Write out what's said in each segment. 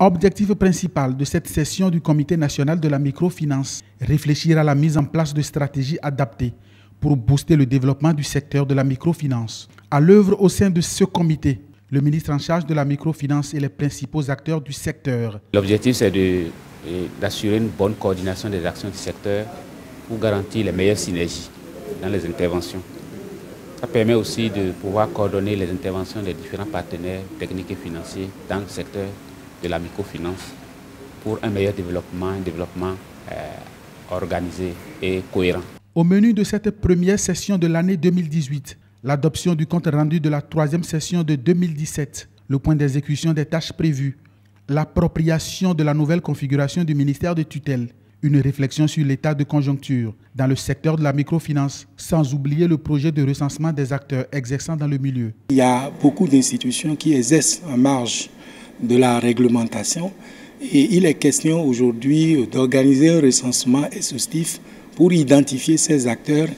Objectif principal de cette session du Comité national de la microfinance, réfléchir à la mise en place de stratégies adaptées pour booster le développement du secteur de la microfinance. À l'œuvre au sein de ce comité, le ministre en charge de la microfinance et les principaux acteurs du secteur. L'objectif, c'est d'assurer une bonne coordination des actions du secteur pour garantir les meilleures synergies dans les interventions. Ça permet aussi de pouvoir coordonner les interventions des différents partenaires techniques et financiers dans le secteur de la microfinance pour un meilleur développement, un développement organisé et cohérent. Au menu de cette première session de l'année 2018, l'adoption du compte rendu de la troisième session de 2017, le point d'exécution des tâches prévues, l'appropriation de la nouvelle configuration du ministère de tutelle, une réflexion sur l'état de conjoncture dans le secteur de la microfinance, sans oublier le projet de recensement des acteurs exerçant dans le milieu. Il y a beaucoup d'institutions qui exercent en marge de la réglementation et il est question aujourd'hui d'organiser un recensement exhaustif pour identifier ces acteurs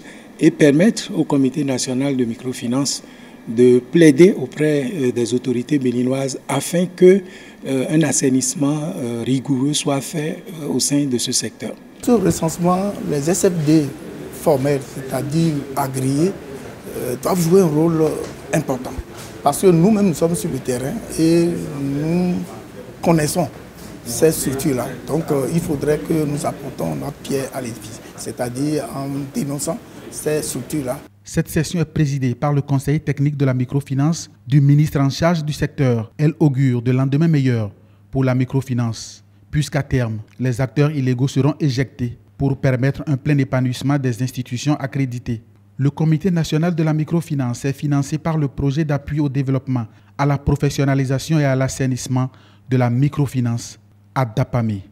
et permettre au Comité national de microfinance de plaider auprès des autorités béninoises afin qu'un assainissement rigoureux soit fait au sein de ce secteur. Ce recensement, les SFD formels, c'est-à-dire agréés, doivent jouer un rôle important. Parce que nous-mêmes, nous sommes sur le terrain et nous connaissons ces structures-là. Donc il faudrait que nous apportons notre pierre à l'édifice, c'est-à-dire en dénonçant ces structures-là. Cette session est présidée par le conseiller technique de la microfinance du ministre en charge du secteur. Elle augure de lendemain meilleur pour la microfinance, puisqu'à terme, les acteurs illégaux seront éjectés pour permettre un plein épanouissement des institutions accréditées. Le Comité national de la microfinance est financé par le projet d'appui au développement, à la professionnalisation et à l'assainissement de la microfinance à Dapamé.